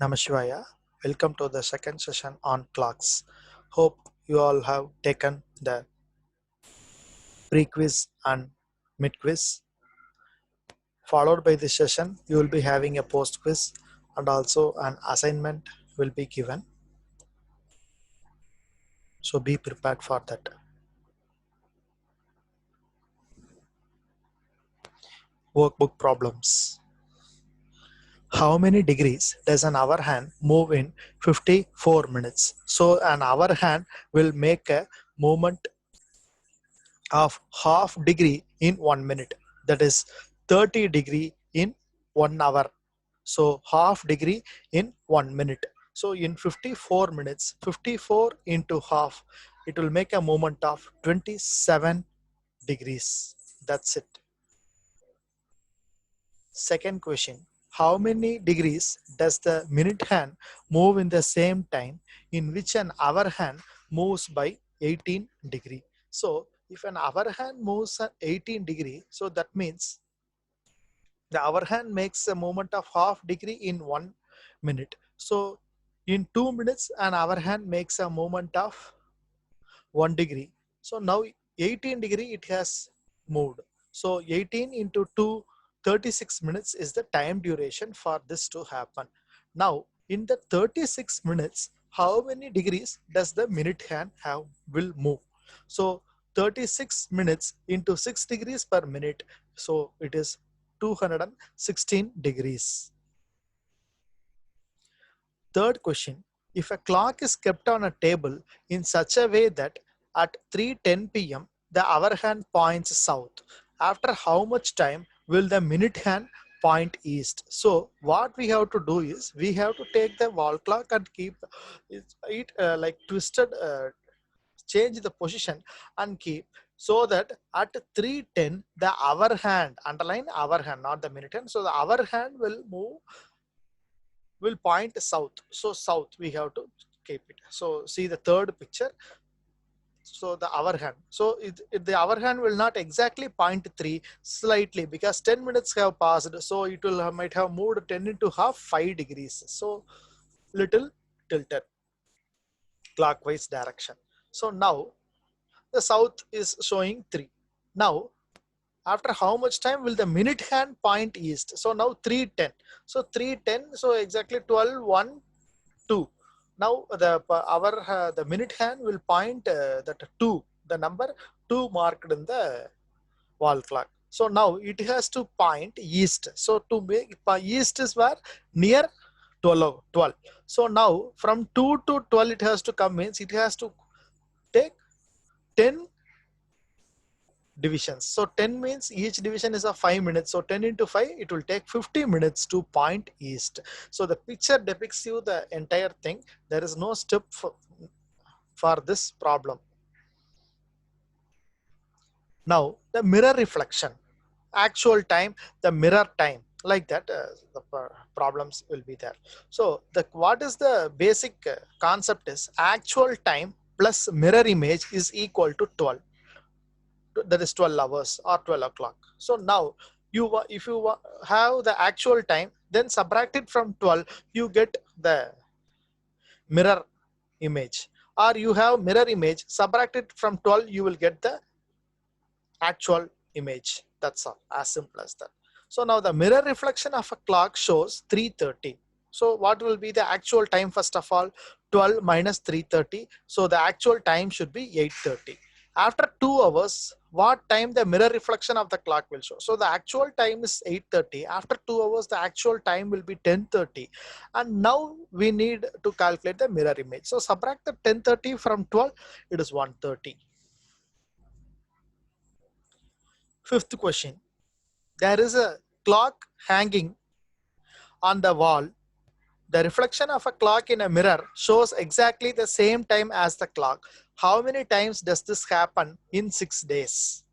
Namashivaya. Welcome to the second session on clocks. Hope you all have taken the pre-quiz and mid-quiz. Followed by this session, you will be having a post-quiz and also an assignment will be given. So be prepared for that. Workbook problems. How many degrees does an hour hand move in 54 minutes? So an hour hand will make a movement of half degree in 1 minute, that is 30 degree in 1 hour. So half degree in 1 minute. So in 54 minutes, 54 into half, it will make a movement of 27 degrees. That's it. Second question, how many degrees does the minute hand move in the same time in which an hour hand moves by 18 degree? So if an hour hand moves at 18 degree, so that means the hour hand makes a movement of half degree in 1 minute. So in 2 minutes, an hour hand makes a movement of 1 degree. So now 18 degree it has moved. So 18 into 2, 36 minutes is the time duration for this to happen. Now in the 36 minutes, how many degrees does the minute hand have will move? So 36 minutes into 6 degrees per minute. So it is 216 degrees. Third question, if a clock is kept on a table in such a way that at 3:10 p.m. the hour hand points south, after how much time will the minute hand point east? So what we have to do is we have to take the wall clock and keep it like twisted, change the position and keep, so that at 3:10 the hour hand, underline hour hand, not the minute hand, so the hour hand will point south. So south we have to keep it. So see the third picture. So the hour hand. So the hour hand will not exactly point 3, slightly, because 10 minutes have passed. So it will might have moved 10 into half 5 degrees. So little tilted clockwise direction. So now the south is showing 3. Now after how much time will the minute hand point east? So now 3:10. So 3:10. So exactly 12, 1, 2. Now the minute hand will point that 2, the number 2 marked in the wall clock. So now it has to point east. So to make east is where near 12. So now from 2 to 12 it has to come, means it has to take 10 divisions. So 10 means each division is of 5 minutes. So 10 into 5, it will take 50 minutes to point east. So the picture depicts you the entire thing. There is no step for this problem. Now the mirror reflection, actual time, the mirror time, like that the problems will be there. So the what is the basic concept is actual time plus mirror image is equal to 12. That is 12 hours or 12 o'clock. So now if you have the actual time, then subtract it from 12, you get the mirror image. Or you have mirror image, subtract it from 12, you will get the actual image. That's all, as simple as that. So now the mirror reflection of a clock shows 3:30. So what will be the actual time? First of all, 12 minus 3:30. So the actual time should be 8:30. After 2 hours, what time the mirror reflection of the clock will show? So the actual time is 8:30. After 2 hours, the actual time will be 10:30. And now we need to calculate the mirror image. So subtract the 10:30 from 12, it is 1:30. Fifth question. There is a clock hanging on the wall. The reflection of a clock in a mirror shows exactly the same time as the clock. How many times does this happen in 6 days?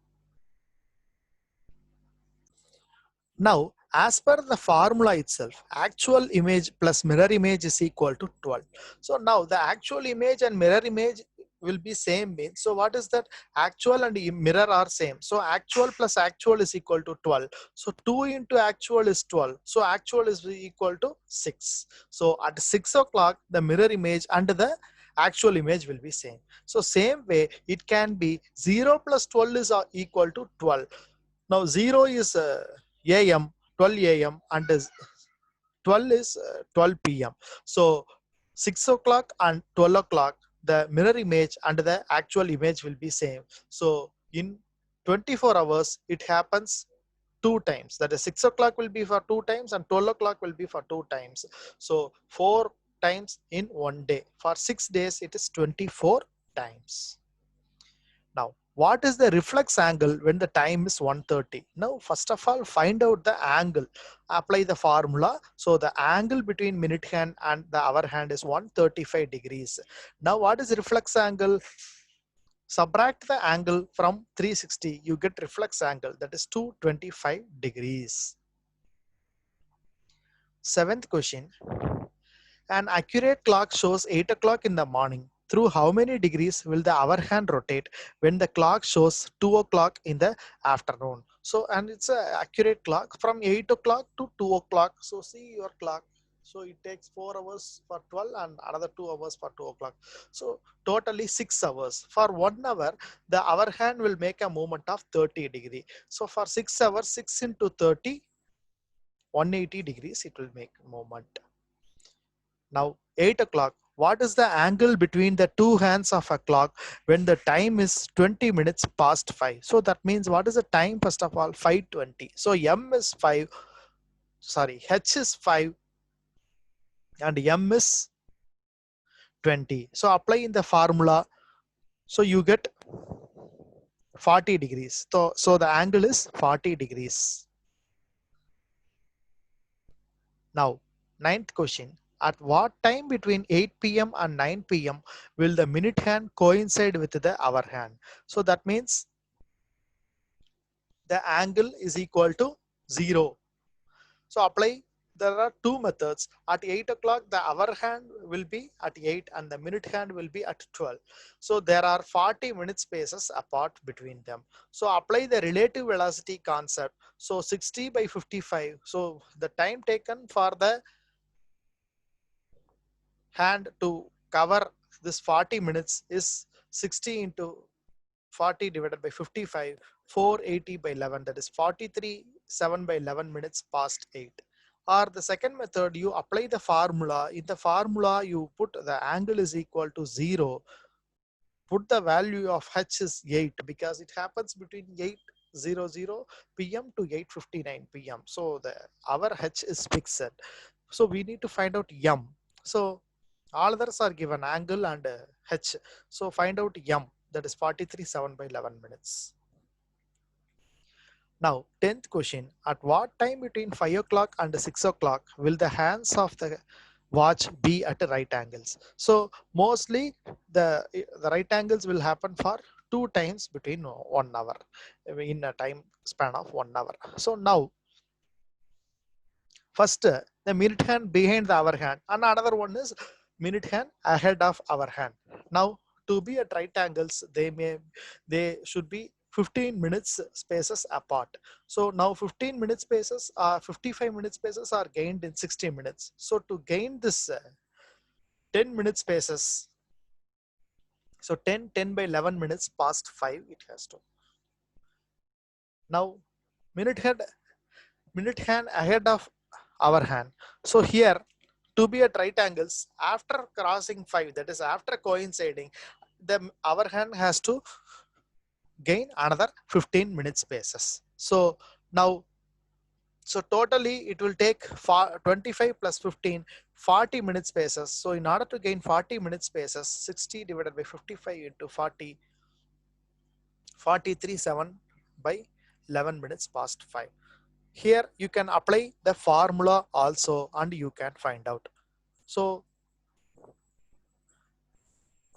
Now, as per the formula itself, actual image plus mirror image is equal to 12. So now the actual image and mirror image will be same means, so what is that? Actual and mirror are same, so actual plus actual is equal to 12, so 2 into actual is 12, so actual is equal to 6. So at 6 o'clock the mirror image and the actual image will be same. So same way it can be 0 plus 12 is equal to 12. Now 0 is am, 12 am, and 12 is 12 p.m. So 6 o'clock and 12 o'clock, the mirror image and the actual image will be same. So in 24 hours, it happens two times. That is 6 o'clock will be for two times and 12 o'clock will be for two times. So 4 times in one day. For 6 days, it is 24 times. Now, what is the reflex angle when the time is 1:30? Now, first of all, find out the angle. Apply the formula. So the angle between minute hand and the hour hand is 135 degrees. Now, what is reflex angle? Subtract the angle from 360, you get reflex angle, that is 225 degrees. Seventh question. An accurate clock shows 8 o'clock in the morning. Through how many degrees will the hour hand rotate when the clock shows 2 o'clock in the afternoon? So, and it's an accurate clock from 8 o'clock to 2 o'clock. So see your clock. So it takes 4 hours for 12 and another 2 hours for 2 o'clock. So totally 6 hours. For 1 hour, the hour hand will make a movement of 30 degree. So for 6 hours, 6 into 30, 180 degrees it will make movement. Now 8 o'clock, what is the angle between the two hands of a clock when the time is 20 minutes past 5? So that means what is the time? First of all, 5:20. So M is 5, sorry, H is 5 and M is 20. So apply in the formula. So you get 40 degrees. So the angle is 40 degrees. Now, ninth question. At what time between 8 p.m. and 9 p.m. will the minute hand coincide with the hour hand? So that means the angle is equal to 0. So apply, there are two methods. At 8 o'clock, the hour hand will be at 8 and the minute hand will be at 12. So there are 40 minute spaces apart between them. So apply the relative velocity concept. So 60 by 55. So the time taken for the hand to cover this 40 minutes is 60 into 40 divided by 55, 480 by 11, that is 43, 7 by 11 minutes past 8. Or the second method, you apply the formula. In the formula, you put the angle is equal to 0. Put the value of H is 8 because it happens between 8:00 p.m. to 8:59 p.m. So the our H is fixed. So we need to find out M. So all others are given angle and H. So find out M, that is 43, 7 by 11 minutes. Now, 10th question. At what time between 5 o'clock and 6 o'clock will the hands of the watch be at right angles? So mostly the right angles will happen for two times between 1 hour in a time span of 1 hour. So now, first the minute hand behind the hour hand and another one is minute hand ahead of our hand. Now to be at right angles, they should be 15 minutes spaces apart. So now 15 minute spaces, 55 minute spaces are gained in 60 minutes. So to gain this 10 minute spaces, so 10 by 11 minutes past 5 it has to. Now minute hand ahead of our hand. So here to be at right angles, after crossing 5, that is after coinciding, our hand has to gain another 15 minute spaces. So now, so totally it will take 25 plus 15, 40 minute spaces. So in order to gain 40 minute spaces, 60 divided by 55 into 40, 43, 7 by 11 minutes past 5. Here you can apply the formula also and you can find out. So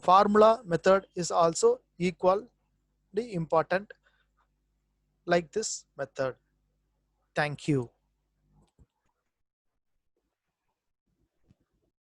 formula method is also equally important like this method. Thank you.